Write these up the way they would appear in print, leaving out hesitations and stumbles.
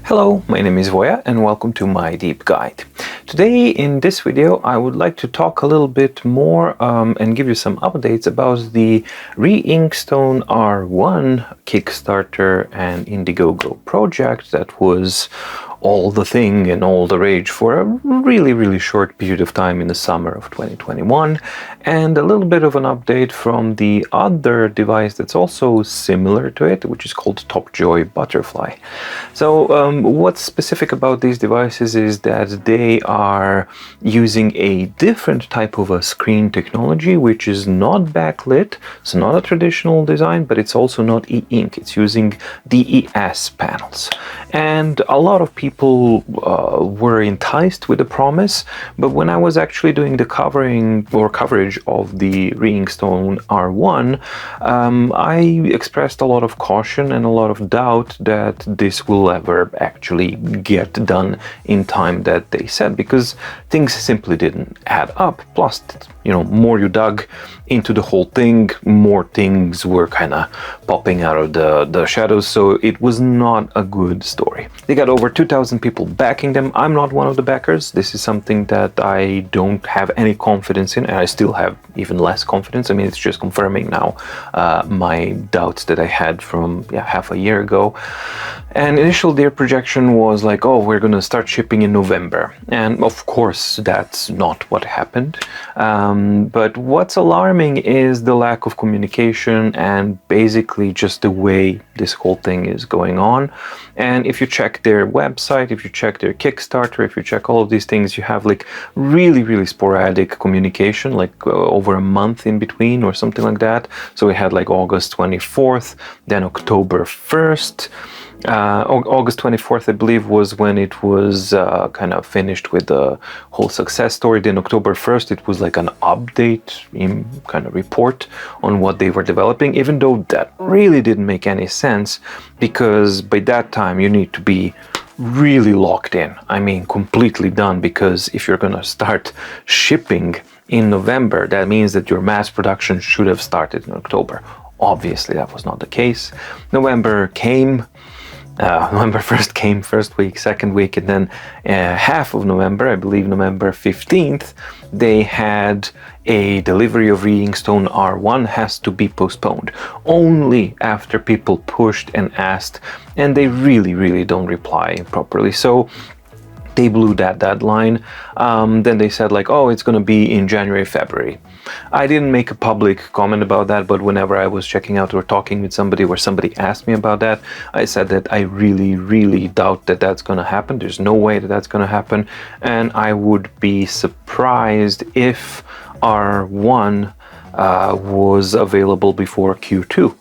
Hello, my name is Voya and welcome to My Deep Guide. Today in this video I would like to talk a little bit more and give you some updates about the Reinkstone R1 Kickstarter and Indiegogo project that was all the thing and all the rage for a really short period of time in the summer of 2021, and a little bit of an update from the other device that's also similar to it, which is called TopJoy Butterfly. So what's specific about these devices is that they are using a different type of a screen technology, which is not backlit, it's not a traditional design, but it's also not e-ink. It's using DES panels. And a lot of people were enticed with the promise, but when I was actually doing the coverage of the Reinkstone R1, I expressed a lot of caution and a lot of doubt that this will ever actually get done in time that they said, because things simply didn't add up. Plus, more you dug into the whole thing, more things were kind of popping out of the shadows, so it was not a good story. They got over 2,000 people backing them. I'm not one of the backers. This is something that I don't have any confidence in, and I still have even less confidence. I mean, it's just confirming now my doubts that I had from half a year ago. And initially their projection was like, oh, we're going to start shipping in November. And of course, that's not what happened. But what's alarming is the lack of communication and basically just the way this whole thing is going on. And if you check their website, if you check their Kickstarter, if you check all of these things, you have like really sporadic communication, like over a month in between or something like that. So we had like August 24th, then October 1st. August 24th, I believe, was when it was kind of finished with the whole success story. Then October 1st, it was like an update kind of report on what they were developing, even though that really didn't make any sense, because by that time you need to be really locked in. I mean, completely done, because if you're going to start shipping in November, that means that your mass production should have started in October. Obviously, that was not the case. November came. November 1st came, first week, second week, and then half of November, I believe November 15th, they had a delivery of Reinkstone R1 has to be postponed. Only after people pushed and asked, and they really don't reply properly. So they blew that deadline. Then they said like, oh, it's going to be in January, February. I didn't make a public comment about that, but whenever I was checking out or talking with somebody where somebody asked me about that, I said that I really doubt that that's going to happen. There's no way that that's going to happen. And I would be surprised if R1 was available before Q2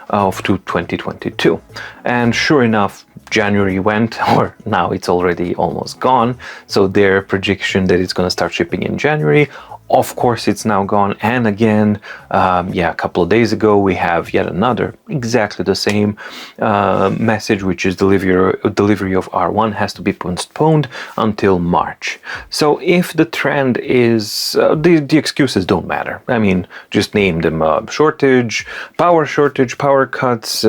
of 2022. And sure enough, January went, or now it's already almost gone. So their prediction that it's going to start shipping in January, of course it's now gone. And again, a couple of days ago, we have yet another exactly the same message, which is delivery of R1 has to be postponed until March. So if the trend is, the excuses don't matter. I mean, just name them shortage, power cuts,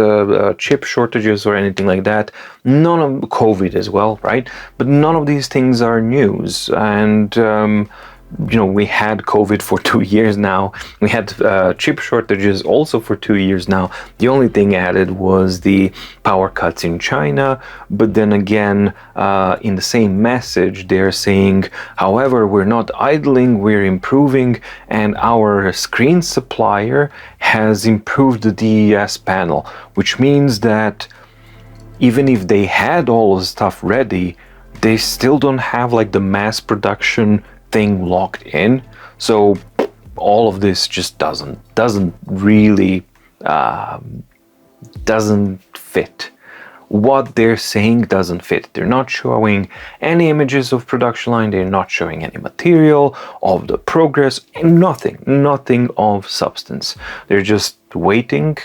chip shortages or anything like that. None of COVID as well, right? But none of these things are news. And we had COVID for 2 years now. We had chip shortages also for 2 years now. The only thing added was the power cuts in China. But then again, in the same message, they're saying, however, we're not idling, we're improving, and our screen supplier has improved the DES panel, which means that even if they had all of the stuff ready, they still don't have like the mass production thing locked in. So all of this just doesn't really doesn't fit. What they're saying doesn't fit. They're not showing any images of production line. They're not showing any material of the progress, and nothing of substance. They're just waiting,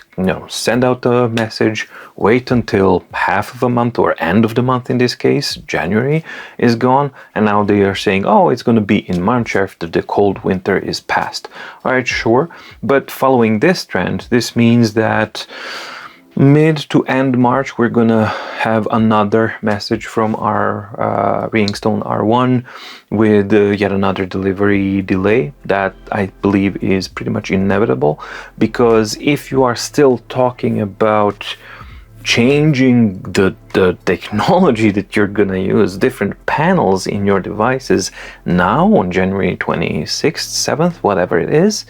send out the message, wait until half of a month or end of the month, in this case, January is gone. And now they are saying, oh, it's going to be in March after the cold winter is past. All right, sure. But following this trend, this means that mid to end March, we're gonna have another message from our Reinkstone R1 with yet another delivery delay that I believe is pretty much inevitable, because if you are still talking about changing the technology that you're gonna use, different panels in your devices now on January 26th, 7th, whatever it is,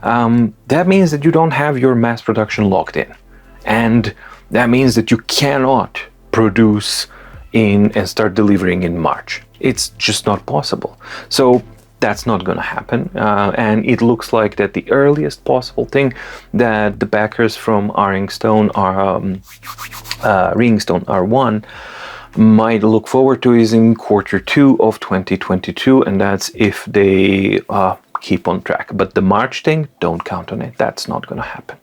that means that you don't have your mass production locked in. And that means that you cannot produce and start delivering in March. It's just not possible. So that's not going to happen. And it looks like that the earliest possible thing that the backers from Reinkstone R1 might look forward to is in Q2 of 2022, and that's if they keep on track. But the March thing, don't count on it. That's not going to happen.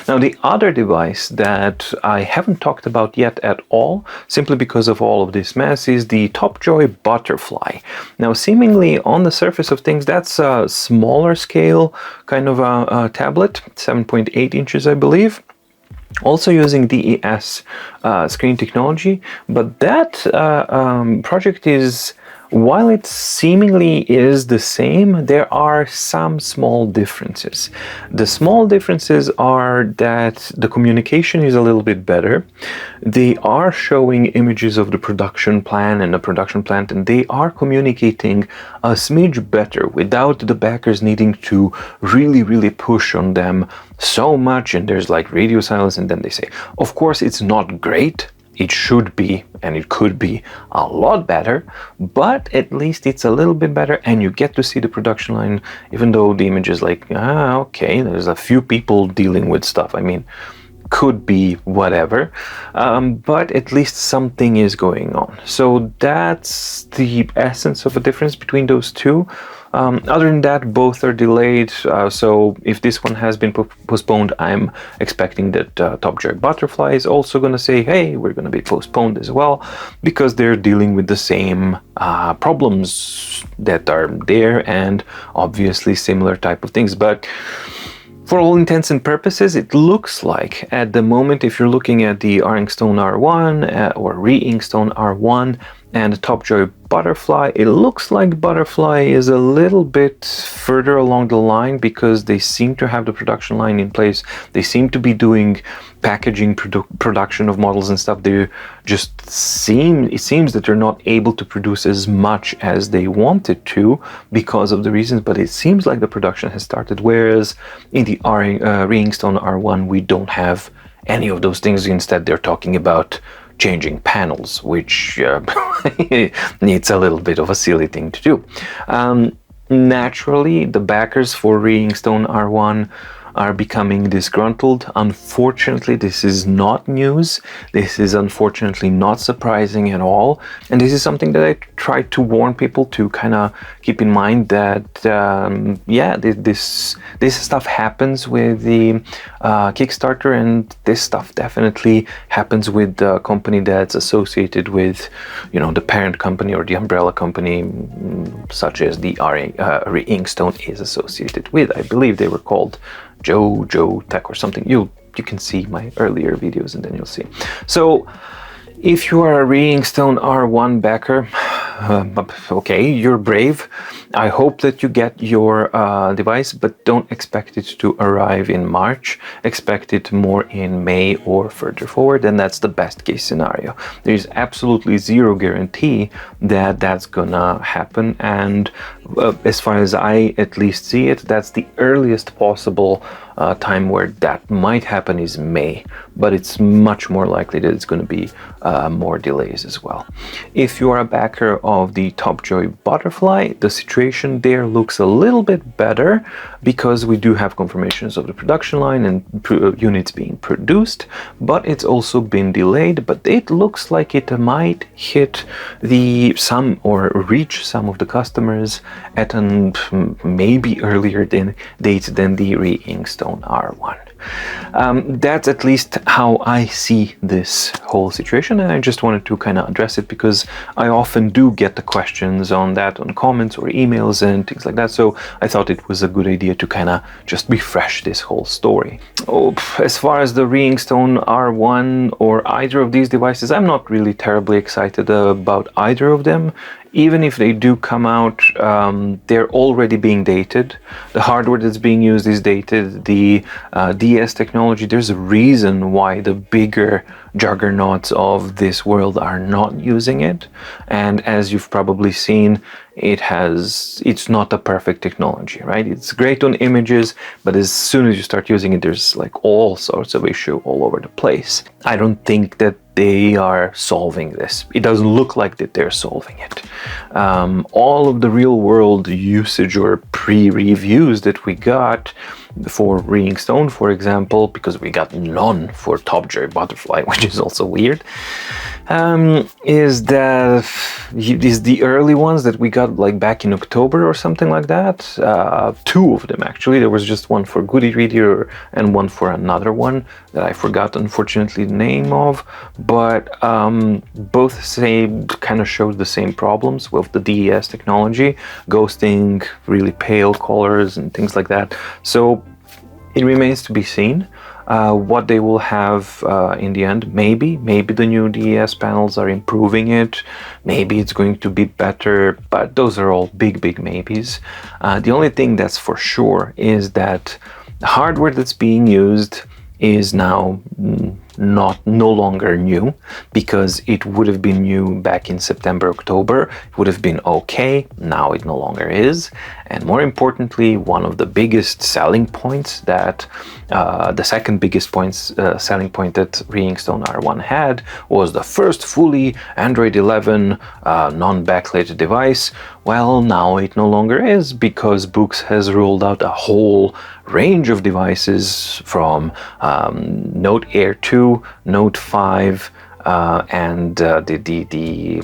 Now, the other device that I haven't talked about yet at all, simply because of all of this mess, is the TopJoy Butterfly. Now, seemingly on the surface of things, that's a smaller scale kind of a tablet, 7.8 inches, I believe. Also using DES screen technology, but that project is, while it seemingly is the same, there are some small differences. The small differences are that the communication is a little bit better. They are showing images of the production plan and the production plant, and they are communicating a smidge better without the backers needing to really push on them so much. And there's like radio silence, and then they say, of course, it's not great. It should be, and it could be a lot better, but at least it's a little bit better, and you get to see the production line, even though the image is like, okay, there's a few people dealing with stuff. I mean, could be whatever, but at least something is going on. So that's the essence of a difference between those two. Other than that, both are delayed, so if this one has been postponed, I'm expecting that TopJoy Butterfly is also going to say, hey, we're going to be postponed as well, because they're dealing with the same problems that are there, and obviously similar type of things. But for all intents and purposes, it looks like at the moment, if you're looking at the Reinkstone R1 or Reinkstone R1 and TopJoy Butterfly, it looks like Butterfly is a little bit further along the line, because they seem to have the production line in place. They seem to be doing packaging, production of models and stuff. They just it seems that they're not able to produce as much as they wanted to because of the reasons, but it seems like the production has started, whereas in the Reinkstone R1 we don't have any of those things. Instead, they're talking about changing panels, which needs a little bit of a silly thing to do. Naturally, the backers for Reinkstone R1 are becoming disgruntled. Unfortunately, this is not news. This is unfortunately not surprising at all. And this is something that I try to warn people to kind of keep in mind, that this stuff happens with the Kickstarter, and this stuff definitely happens with the company that's associated with, the parent company or the umbrella company, such as the Reinkstone is associated with. I believe they were called Joe Tech or something. You can see my earlier videos and then you'll see. So if you are a Reinkstone R1 backer, okay, you're brave. I hope that you get your device, but don't expect it to arrive in March. Expect it more in May or further forward, and that's the best case scenario. There's absolutely zero guarantee that that's gonna happen, and as far as I at least see it, that's the earliest possible time where that might happen is May, but it's much more likely that it's going to be more delays as well. If you are a backer of the TopJoy Butterfly, the situation there looks a little bit better, because we do have confirmations of the production line and units being produced, but it's also been delayed. But it looks like it might hit reach some of the customers at an maybe earlier date than the Reinkstone R1. That's at least how I see this whole situation, and I just wanted to kind of address it because I often do get the questions on that on comments or emails and things like that, so I thought it was a good idea to kind of just refresh this whole story. As far as the Reinkstone R1 or either of these devices, I'm not really terribly excited about either of them. Even if they do come out, they're already being dated. The hardware that's being used is dated. The DS technology, there's a reason why the bigger juggernauts of this world are not using it. And as you've probably seen, it's not a perfect technology, right? It's great on images, but as soon as you start using it, there's like all sorts of issue all over the place. I don't think that they are solving this. It doesn't look like that they're solving it. All of the real world usage or pre-reviews that we got for Reinkstone, for example, because we got none for TopJoy Butterfly, which is also weird, is the early ones that we got like back in October or something like that. Two of them actually. There was just one for Goody Reader and one for another one that I forgot unfortunately the name of, but both kind of showed the same problems with the DES technology, ghosting, really pale colors and things like that. So it remains to be seen what they will have in the end. Maybe the new DES panels are improving it. Maybe it's going to be better, but those are all big maybes. The only thing that's for sure is that the hardware that's being used is now no longer new, because it would have been new back in September, October. It would have been okay. Now it no longer is. And more importantly, one of the biggest selling points that the second biggest selling point that Reinkstone R1 had was the first fully Android 11 non-backlit device. Well, now it no longer is, because Boox has rolled out a whole range of devices from Note Air 2, Note 5, and the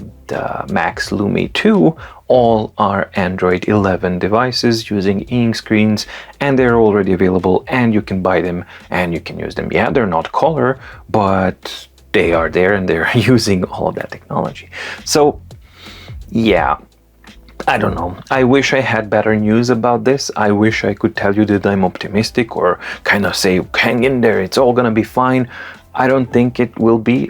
Max Lumi 2. All are Android 11 devices using ink screens, and they're already available, and you can buy them and you can use them. Yeah, they're not color, but they are there and they're using all of that technology. So yeah, I don't know. I wish I had better news about this. I wish I could tell you that I'm optimistic or kind of say, hang in there, it's all gonna be fine. I don't think it will be.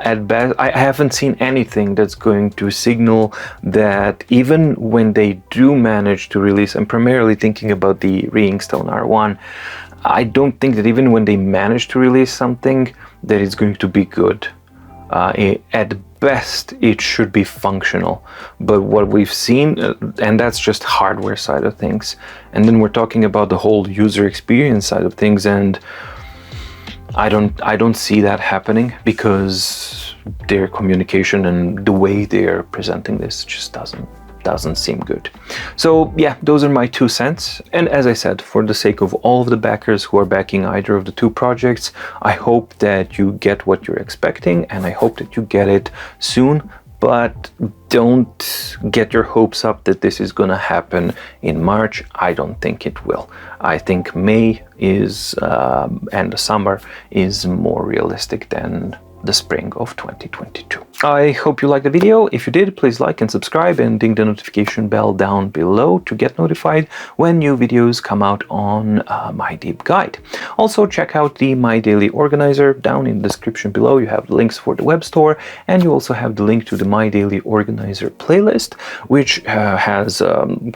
At best, I haven't seen anything that's going to signal that even when they do manage to release, I'm primarily thinking about the Reinkstone R1, I don't think that even when they manage to release something, that it's going to be good. At best, it should be functional, but what we've seen, and that's just hardware side of things, and then we're talking about the whole user experience side of things, and I don't see that happening, because their communication and the way they're presenting this just doesn't seem good. So yeah, those are my 2 cents. And as I said, for the sake of all of the backers who are backing either of the 2 projects, I hope that you get what you're expecting, and I hope that you get it soon. But don't get your hopes up that this is gonna happen in March. I don't think it will. I think May is and the summer is more realistic than the spring of 2022. I hope you liked the video. If you did, please like and subscribe and ding the notification bell down below to get notified when new videos come out on My Deep Guide. Also, check out the My Daily Organizer down in the description below. You have the links for the web store, and you also have the link to the My Daily Organizer playlist, which has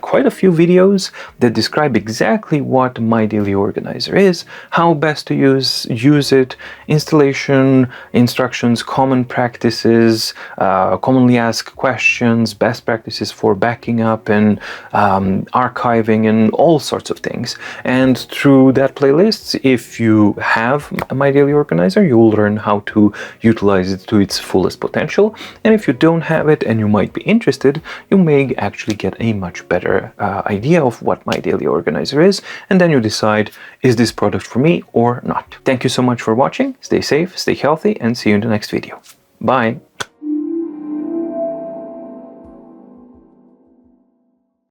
quite a few videos that describe exactly what My Daily Organizer is, how best to use it, installation, instructions, common practices, commonly asked questions, best practices for backing up and archiving and all sorts of things. And through that playlist, if you have a My Daily Organizer, you will learn how to utilize it to its fullest potential. And if you don't have it and you might be interested, you may actually get a much better idea of what My Daily Organizer is, and then you decide, is this product for me or not? Thank you so much for watching. Stay safe, stay healthy, and see you in the next video. Bye!